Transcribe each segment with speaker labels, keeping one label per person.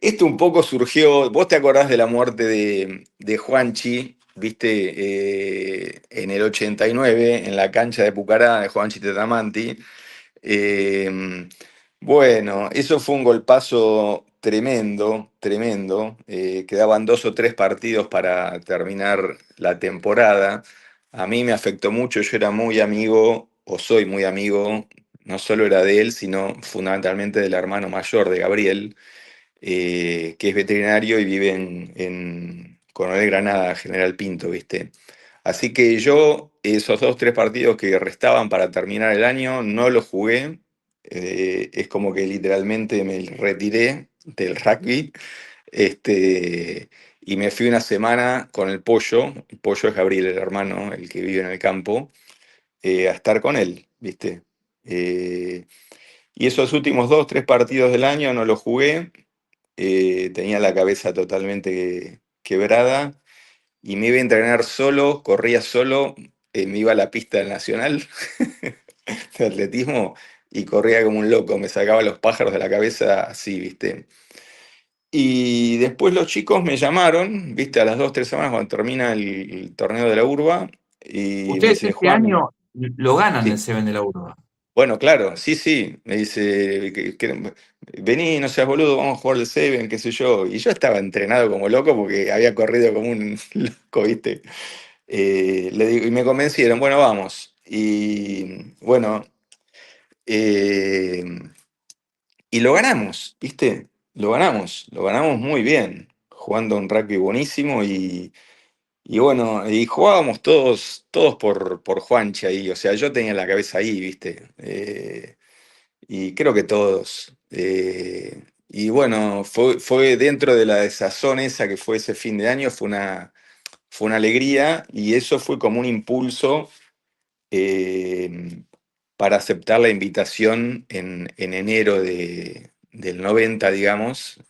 Speaker 1: Esto un poco surgió, vos te acordás de la muerte de Juanchi, viste, en el 89, en la cancha de Pucará, de Juanchi Tetamanti. Eh, bueno, eso fue un golpazo tremendo, tremendo. Quedaban 2 o 3 partidos para terminar la temporada. A mí me afectó mucho, yo era muy amigo, o soy muy amigo, no solo era de él, sino fundamentalmente del hermano mayor de Gabriel, que es veterinario y vive en Coronel Granada, General Pinto, ¿viste? Así que yo esos 2 o 3 partidos que restaban para terminar el año no los jugué. Es como que literalmente me retiré del rugby, y me fui una semana con el Pollo. El Pollo es Gabriel, el hermano, el que vive en el campo, a estar con él, ¿viste? Eh, y esos últimos 2 o 3 partidos del año no los jugué. Tenía la cabeza totalmente quebrada y me iba a entrenar solo, corría solo, me iba a la pista del Nacional de atletismo y corría como un loco, me sacaba los pájaros de la cabeza así, ¿viste? Y después los chicos me llamaron, ¿viste? A las 2 o 3 semanas cuando termina el torneo de la urba y me
Speaker 2: Ustedes
Speaker 1: dice,
Speaker 2: este
Speaker 1: Juan,
Speaker 2: año lo ganan el
Speaker 1: sí.
Speaker 2: Seven de la Urba.
Speaker 1: Bueno, claro, sí, sí. Me dice, vení, no seas boludo, vamos a jugar el Seven, qué sé yo. Y yo estaba entrenado como loco porque había corrido como un loco, ¿viste? Le digo, y me convencieron, bueno, vamos. Y bueno, eh, y lo ganamos, ¿viste? Lo ganamos muy bien, jugando un rugby buenísimo y bueno, y jugábamos todos por Juanchi ahí, o sea, yo tenía la cabeza ahí, ¿viste? Y creo que todos. Y bueno, fue dentro de la desazón esa que fue ese fin de año, fue una alegría y eso fue como un impulso, eh, para aceptar la invitación en enero del 90, digamos,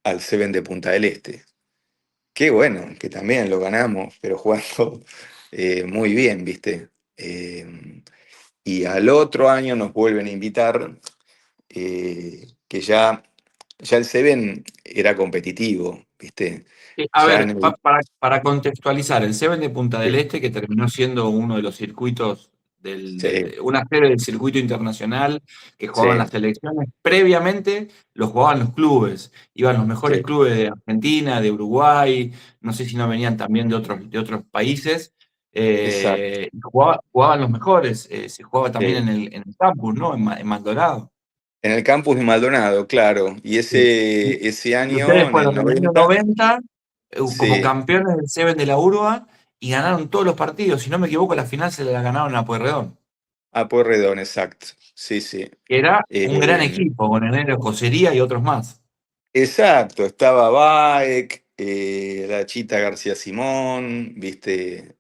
Speaker 1: al Seven de Punta del Este. Qué bueno, que también lo ganamos, pero jugando muy bien, ¿viste? Y al otro año nos vuelven a invitar, que ya el Seven era competitivo, ¿viste?
Speaker 2: A
Speaker 1: Ya en
Speaker 2: ver,
Speaker 1: el...
Speaker 2: para contextualizar, el Seven de Punta del
Speaker 1: Sí,
Speaker 2: Este, que terminó siendo uno de los circuitos,
Speaker 1: sí,
Speaker 2: una sede del circuito internacional que jugaban
Speaker 1: sí,
Speaker 2: las selecciones, previamente lo jugaban los clubes, iban los mejores
Speaker 1: sí,
Speaker 2: clubes de Argentina, de Uruguay, no sé si no venían también de otros países,
Speaker 1: exacto.
Speaker 2: y jugaban los mejores, se jugaba también
Speaker 1: Sí.
Speaker 2: en el campus, ¿no? En Maldonado.
Speaker 1: En el campus de Maldonado, claro. Y
Speaker 2: Sí.
Speaker 1: ese
Speaker 2: Y ustedes
Speaker 1: año, en el
Speaker 2: fueron en el año
Speaker 1: 90,
Speaker 2: 90 como
Speaker 1: sí,
Speaker 2: campeones del Seven de la Urba y ganaron todos los partidos. Si no me equivoco, la final se la ganaron a Pueyrredón,
Speaker 1: a Pueyrredón, exacto. Sí, sí.
Speaker 2: que era un gran
Speaker 1: Eh,
Speaker 2: equipo con Enero Cosería y otros más.
Speaker 1: exacto, estaba Baek, la Chita García Simón, viste,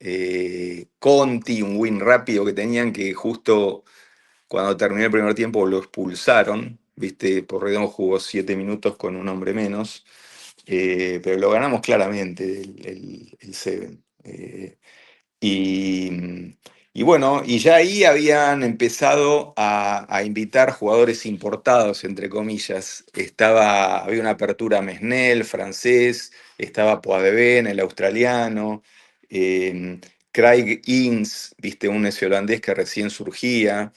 Speaker 1: Conti, un win rápido que tenían que justo cuando terminó el primer tiempo lo expulsaron, viste, Pueyrredón jugó 7 minutos con un hombre menos, pero lo ganamos claramente el Seven. Y, y bueno, y ya ahí habían empezado a invitar jugadores importados, entre comillas. Había una apertura Mesnel, francés, estaba Poidevin, el australiano, eh, Craig Inns, viste, un neozelandés que recién surgía.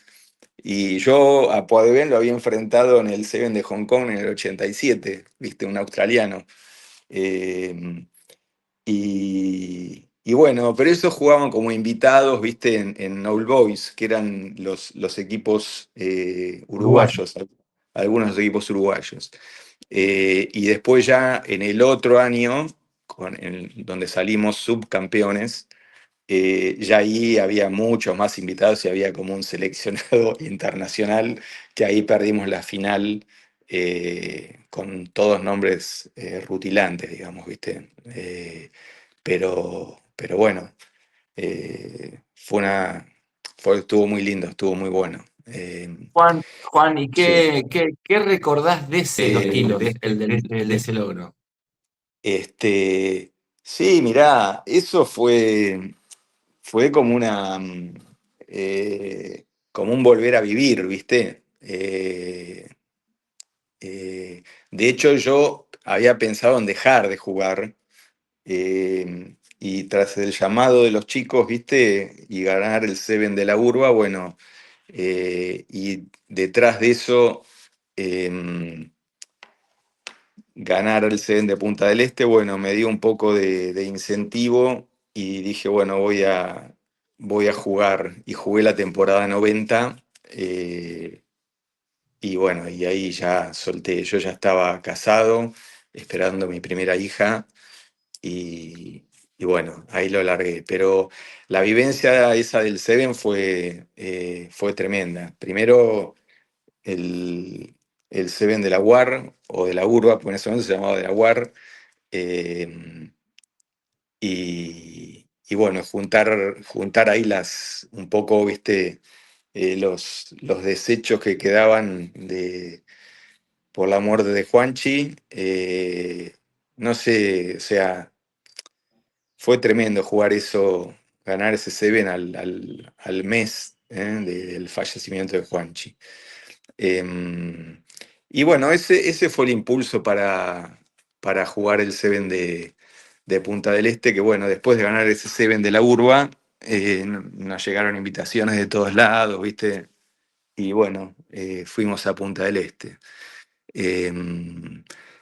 Speaker 1: Y yo a Poidevin lo había enfrentado en el Seven de Hong Kong en el 87, viste, un australiano. Eh, y bueno, pero esos jugaban como invitados, viste, en Old Boys, que eran los equipos
Speaker 2: Uruguayo.
Speaker 1: uruguayos, algunos equipos uruguayos. Y después ya en el otro año, donde salimos subcampeones, ya ahí había muchos más invitados y había como un seleccionado internacional, que ahí perdimos la final, con todos nombres rutilantes, digamos, ¿viste? Pero bueno, estuvo muy lindo, estuvo muy bueno.
Speaker 2: Juan, ¿y
Speaker 1: Sí.
Speaker 2: qué recordás de ese
Speaker 1: Eh,
Speaker 2: estilo, de ese logro?
Speaker 1: sí, mirá, eso fue como como un volver a vivir, ¿viste? De hecho, yo había pensado en dejar de jugar y tras el llamado de los chicos, ¿viste? Y ganar el Seven de la Urba, bueno, y detrás de eso, eh, ganar el Seven de Punta del Este, bueno, me dio un poco de incentivo y dije, bueno, voy a jugar. Y jugué la temporada 90. Y bueno, y ahí ya solté. Yo ya estaba casado, esperando mi primera hija. Y, y bueno, ahí lo largué. Pero la vivencia esa del Seven fue tremenda. Primero el Seven de la UAR o de la Urba, porque en ese momento se llamaba de la UAR. eh, y bueno, juntar ahí un poco, viste, los desechos que quedaban por la muerte de Juanchi. No sé, o sea, fue tremendo jugar eso, ganar ese Seven al mes, del fallecimiento de Juanchi. Y bueno, ese fue el impulso para jugar el Seven de Punta del Este, que bueno, después de ganar ese Seven de la Urba, nos llegaron invitaciones de todos lados, ¿viste? Y bueno, fuimos a Punta del Este. Eh,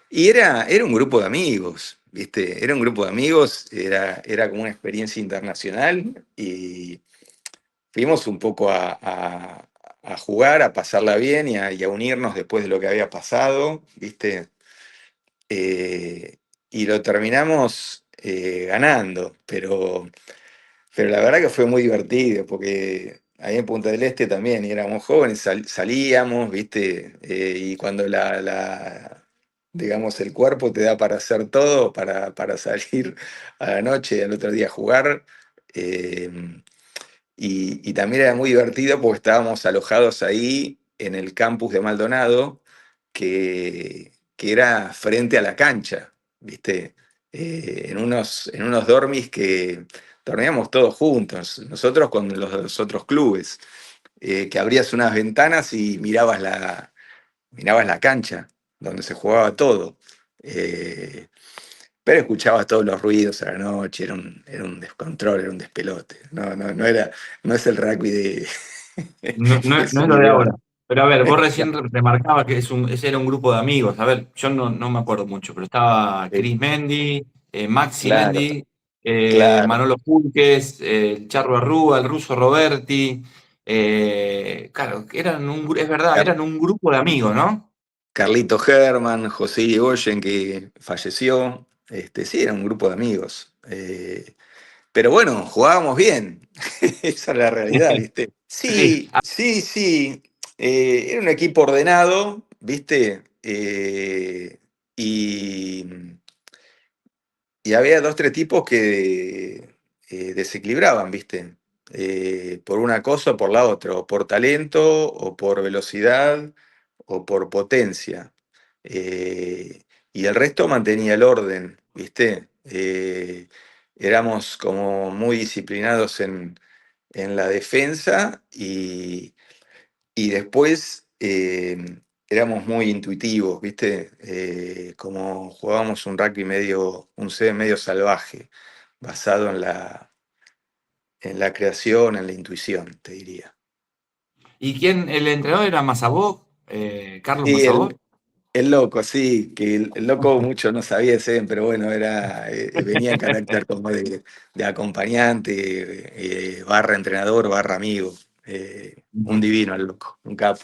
Speaker 1: y era un grupo de amigos, ¿viste? Era un grupo de amigos, era como una experiencia internacional y fuimos un poco a jugar, a pasarla bien y a unirnos después de lo que había pasado, ¿viste? Eh, y lo terminamos ganando, pero la verdad que fue muy divertido, porque ahí en Punta del Este también y éramos jóvenes, salíamos, ¿viste? Y cuando digamos, el cuerpo te da para hacer todo, para salir a la noche y al otro día jugar. eh, y también era muy divertido porque estábamos alojados ahí en el campus de Maldonado, que era frente a la cancha, ¿viste? En unos dormis que dormíamos todos juntos, nosotros con los otros clubes, que abrías unas ventanas y mirabas la cancha, donde se jugaba todo. Eh, pero escuchabas todos los ruidos a la noche, era un descontrol, era un despelote. No es el rugby de,
Speaker 2: No, no,
Speaker 1: de
Speaker 2: no es lo de
Speaker 1: Sony
Speaker 2: ahora. Pero a ver, vos recién remarcabas que ese era un grupo de amigos. A ver, yo no me acuerdo mucho, pero estaba Chris Mendy, Maxi
Speaker 1: Claro,
Speaker 2: Mendy,
Speaker 1: claro.
Speaker 2: Manolo Fulques, el Charro Arrúa, el Ruso Roberti. Claro, es verdad,
Speaker 1: Car-
Speaker 2: eran un grupo de amigos, ¿no?
Speaker 1: Carlito Herman, José Irigoyen, que falleció. Sí, era un grupo de amigos. Pero bueno, jugábamos bien. Esa es la realidad, ¿viste?
Speaker 2: Sí.
Speaker 1: Sí, sí, sí. Era un equipo ordenado, ¿viste? Y, y había dos, tres tipos que desequilibraban, ¿viste? Por una cosa o por la otra, o por talento, o por velocidad, o por potencia. Y el resto mantenía el orden, ¿viste? Éramos como muy disciplinados en la defensa y después éramos muy intuitivos, ¿viste? Como jugábamos un rugby un C medio salvaje, basado en la creación, en la intuición, te diría.
Speaker 2: ¿Y quién? ¿El entrenador era Masabó? ¿Carlos
Speaker 1: Sí,
Speaker 2: Masabó?
Speaker 1: el loco, sí, que el loco mucho no sabía ese, pero bueno, venía en carácter como de acompañante, barra entrenador, barra amigo. Un
Speaker 2: Ujú.
Speaker 1: divino el loco, un capo.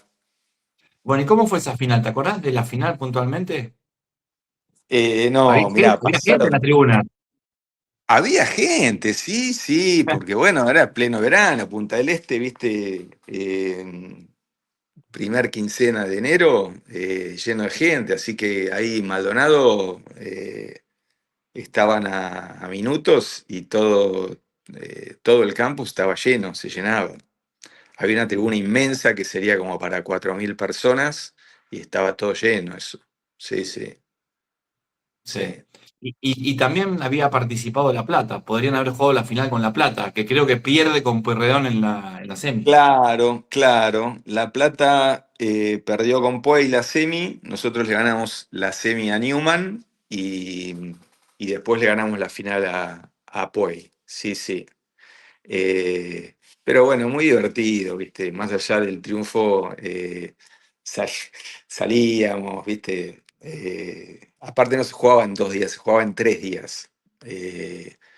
Speaker 2: Bueno, ¿y cómo fue esa final? ¿Te acordás de la final puntualmente?
Speaker 1: No, mirá,
Speaker 2: Había gente en la
Speaker 1: pasaron.
Speaker 2: tribuna.
Speaker 1: Había gente, sí, sí, porque bueno, era pleno verano, Punta del Este, viste, primer quincena de enero, lleno de gente, así que ahí Maldonado estaban a minutos y todo el campus estaba lleno, se llenaba. Había una tribuna inmensa que sería como para 4.000 personas y estaba todo lleno eso. Sí, sí.
Speaker 2: Sí.
Speaker 1: sí.
Speaker 2: Y también había participado La Plata. Podrían haber jugado la final con La Plata, que creo que pierde con Pueyrredón en la semi.
Speaker 1: Claro, claro. La Plata perdió con Puey la semi, nosotros le ganamos la semi a Newman y después le ganamos la final a Puey. Sí, sí. Eh, pero bueno, muy divertido, ¿viste? Más allá del triunfo, sal- salíamos, ¿viste? Aparte no se jugaba en 2 días, se jugaba en 3 días.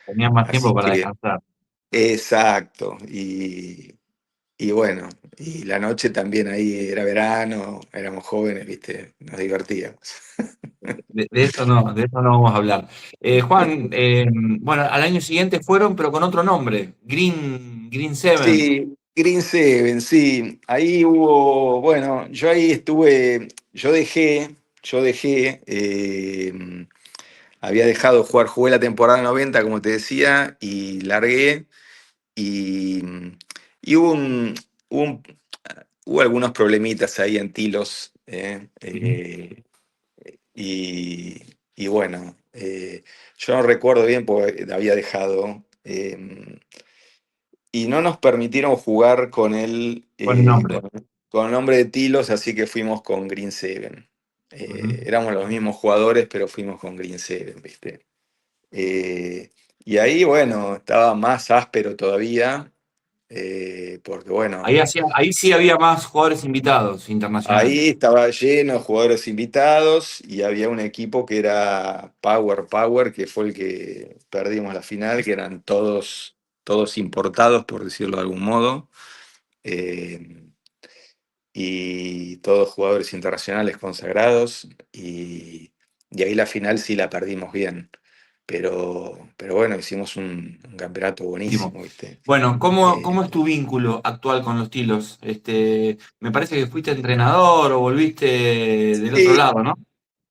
Speaker 2: Tenían más
Speaker 1: Así
Speaker 2: tiempo para
Speaker 1: que,
Speaker 2: descansar.
Speaker 1: exacto. Y bueno, y la noche también ahí era verano, éramos jóvenes, ¿viste? Nos divertíamos.
Speaker 2: De eso no vamos a hablar. Juan, bueno, al año siguiente fueron, pero con otro nombre, Green Seven.
Speaker 1: Sí, Green Seven, sí. Ahí hubo, bueno, yo ahí estuve, yo dejé, había dejado jugar, jugué la temporada 90, como te decía, y largué, y, y hubo algunos problemitas ahí en Tilos,
Speaker 2: Sí.
Speaker 1: y bueno, yo no recuerdo bien porque había dejado. Y no nos permitieron jugar con
Speaker 2: Buen nombre.
Speaker 1: con el nombre de Tilos, así que fuimos con Green Seven.
Speaker 2: Ujú.
Speaker 1: Éramos los mismos jugadores, pero fuimos con Green Seven, ¿viste? Y ahí, bueno, estaba más áspero todavía, porque bueno,
Speaker 2: Ahí sí había más jugadores invitados
Speaker 1: ahí
Speaker 2: internacionales.
Speaker 1: estaba lleno de jugadores invitados y había un equipo que era Power, que fue el que perdimos la final, que eran todos importados, por decirlo de algún modo. Eh, y todos jugadores internacionales consagrados, y ahí la final sí la perdimos bien, pero bueno, hicimos un campeonato
Speaker 2: Último.
Speaker 1: buenísimo, ¿viste?
Speaker 2: Bueno, ¿cómo
Speaker 1: Eh,
Speaker 2: es tu vínculo actual con los Tilos? Me parece que fuiste entrenador o volviste del otro
Speaker 1: sí,
Speaker 2: lado, ¿no?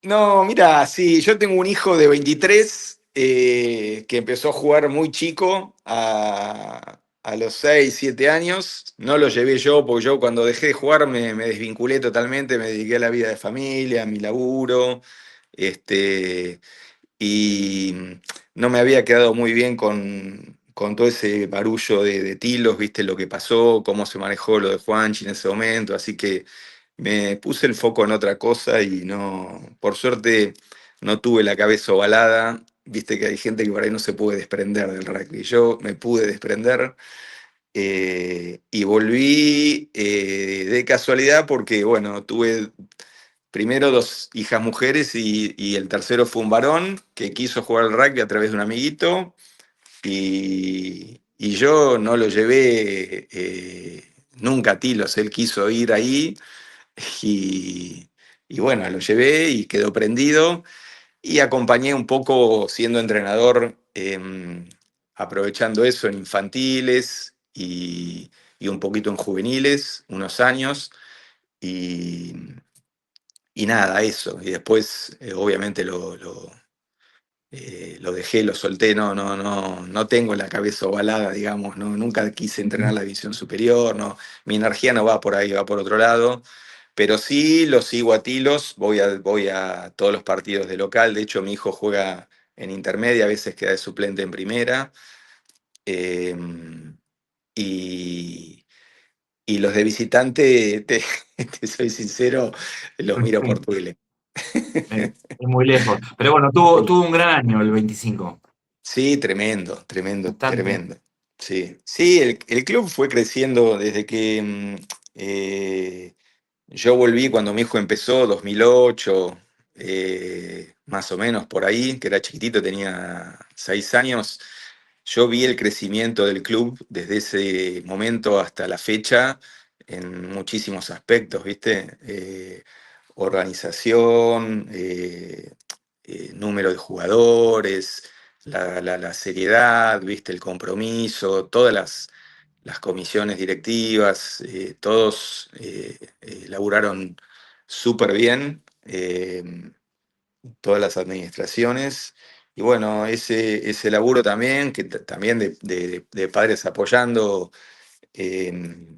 Speaker 1: no, mira, sí, yo tengo un hijo de 23 que empezó a jugar muy chico, a los 6 7 años. No lo llevé yo, porque yo cuando dejé de jugar me desvinculé totalmente, me dediqué a la vida de familia, a mi laburo. Este, y no me había quedado muy bien con todo ese barullo de Tilos, viste lo que pasó, cómo se manejó lo de Juanchi en ese momento, así que me puse el foco en otra cosa y no, por suerte no tuve la cabeza ovalada, viste que hay gente que por ahí no se puede desprender del rugby, yo me pude desprender. Y volví de casualidad porque, bueno, tuve primero 2 hijas mujeres y el tercero fue un varón que quiso jugar al rugby a través de un amiguito y yo no lo llevé nunca a Tilos, él quiso ir ahí y, y bueno, lo llevé y quedó prendido y acompañé un poco siendo entrenador, aprovechando eso en infantiles y un poquito en juveniles, unos años. Y, y nada, eso. Y después, obviamente, lo dejé, lo solté. No tengo la cabeza ovalada, digamos. No, nunca quise entrenar
Speaker 2: Ujú.
Speaker 1: la división superior. No, mi energía no va por ahí, va por otro lado. Pero sí lo sigo a Tilos. Voy a todos los partidos de local. De hecho, mi hijo juega en intermedia, a veces queda de suplente en primera. Eh, y, y los de visitante, te soy sincero, los miro por tele.
Speaker 2: Es muy lejos. Pero bueno, tuvo un gran año el 25.
Speaker 1: Sí, tremendo, tremendo,
Speaker 2: Bastante.
Speaker 1: tremendo. Sí, sí, el club fue creciendo desde que yo volví cuando mi hijo empezó, 2008, más o menos por ahí, que era chiquitito, tenía 6 años. Yo vi el crecimiento del club desde ese momento hasta la fecha en muchísimos aspectos, ¿viste? Organización, número de jugadores, la seriedad, ¿viste? El compromiso, todas las comisiones directivas, todos laburaron súper bien, todas las administraciones. Y bueno, ese laburo también, que también de padres apoyando eh,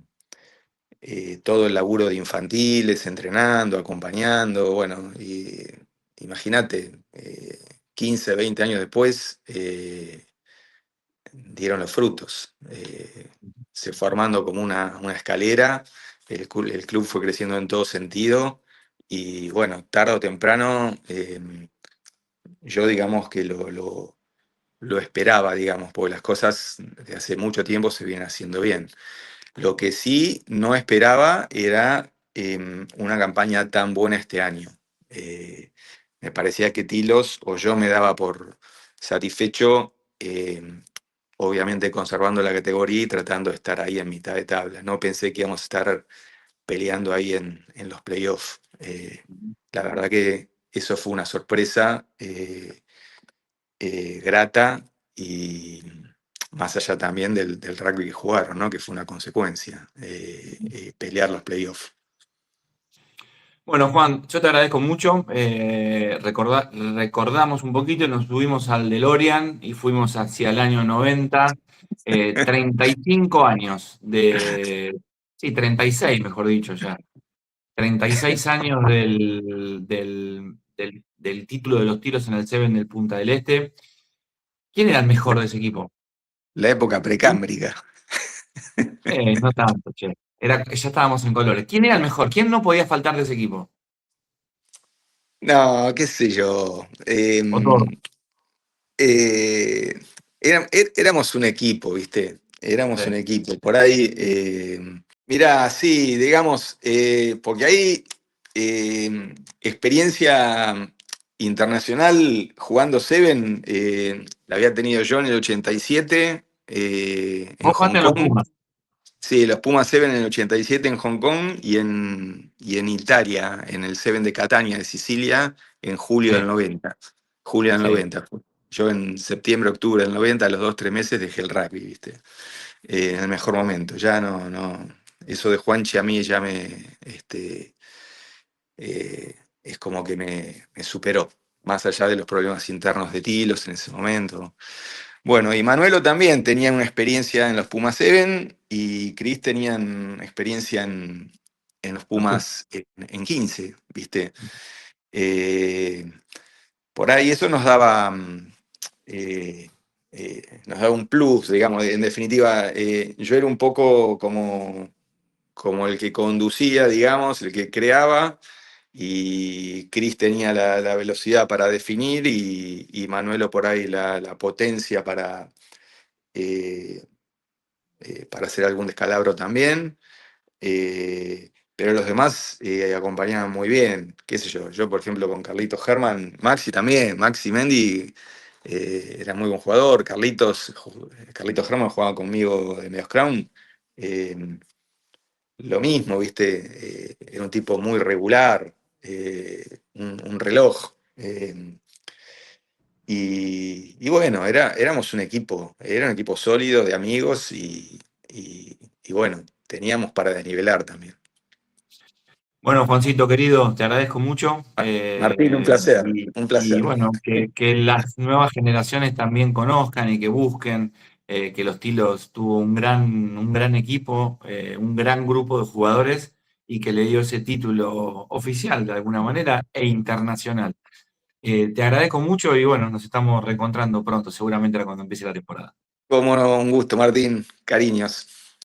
Speaker 1: todo el laburo de infantiles, entrenando, acompañando, bueno, y imagínate. 15, 20 años después, dieron los frutos. Se fue armando como una escalera, el club fue creciendo en todo sentido y bueno, tarde o temprano yo digamos que lo esperaba, digamos, porque las cosas de hace mucho tiempo se vienen haciendo bien. Lo que sí no esperaba era una campaña tan buena este año. Eh, Me parecía que Tilos, o yo me daba por satisfecho, obviamente conservando la categoría y tratando de estar ahí en mitad de tabla. No pensé que íbamos a estar peleando ahí en los playoffs. La verdad que eso fue una sorpresa grata y más allá también del rugby que jugaron, ¿no? Que fue una consecuencia, pelear los playoffs.
Speaker 2: Bueno, Juan, yo te agradezco mucho. Recordamos un poquito, nos subimos al DeLorean y fuimos hacia el año 90. 35 años sí, 36, mejor dicho ya. 36 años del título de los tiros en el Seven del Punta del Este. ¿Quién era el mejor de ese equipo?
Speaker 1: La época precámbrica.
Speaker 2: No tanto, che. Ya estábamos en colores. ¿Quién era el mejor? ¿Quién no podía faltar de ese equipo?
Speaker 1: No, qué sé yo.
Speaker 2: O todo.
Speaker 1: Eh, Éramos un equipo, ¿viste? Éramos un
Speaker 2: Sí.
Speaker 1: equipo. Por ahí, mirá, sí, digamos, porque ahí experiencia internacional jugando Seven, la había tenido yo en el 87 en
Speaker 2: Vos
Speaker 1: Hong
Speaker 2: jugaste en los
Speaker 1: Kong.
Speaker 2: Pumas.
Speaker 1: Sí, los Pumas Seven en el 87 en Hong Kong y en Italia, en el Seven de Catania, de Sicilia, en julio del
Speaker 2: Sí,
Speaker 1: 90. Julio del
Speaker 2: sí.
Speaker 1: 90. Yo en septiembre, octubre del 90, a los 2, 3 meses dejé el rugby, ¿viste? En el mejor momento. Ya no. Eso de Juanchi a mí ya es como que me superó, más allá de los problemas internos de Tilos en ese momento. Bueno, y Manuelo también tenía una experiencia en los Pumas Seven y Chris tenían experiencia en los
Speaker 2: Los Pumas.
Speaker 1: Pumas en 15, ¿viste? Eh, por ahí eso eh, nos daba un plus, digamos, en definitiva, yo era un poco como el que conducía, digamos, el que creaba, y Chris tenía la velocidad para definir y Manuelo por ahí la potencia eh, para hacer algún descalabro también. Pero los demás acompañaban muy bien, qué sé yo. Yo, por ejemplo, con Carlitos Herman, Maxi también, Maxi Mendy era muy buen jugador. Carlitos Herman jugaba conmigo de Medios Crown. eh, lo mismo, ¿viste? Era un tipo muy regular, un reloj. Y bueno, éramos un equipo, era un equipo sólido de amigos y bueno, teníamos para desnivelar también.
Speaker 2: Bueno, Juancito querido, te agradezco mucho.
Speaker 1: Martín, un placer, un
Speaker 2: Y
Speaker 1: placer.
Speaker 2: bueno, que las nuevas generaciones también conozcan y que busquen que los Tilos tuvo un gran equipo, un gran grupo de jugadores y que le dio ese título oficial de alguna manera e internacional. Te agradezco mucho y bueno, nos estamos reencontrando pronto, seguramente era cuando empiece la temporada.
Speaker 1: Como un gusto, Martín, cariños.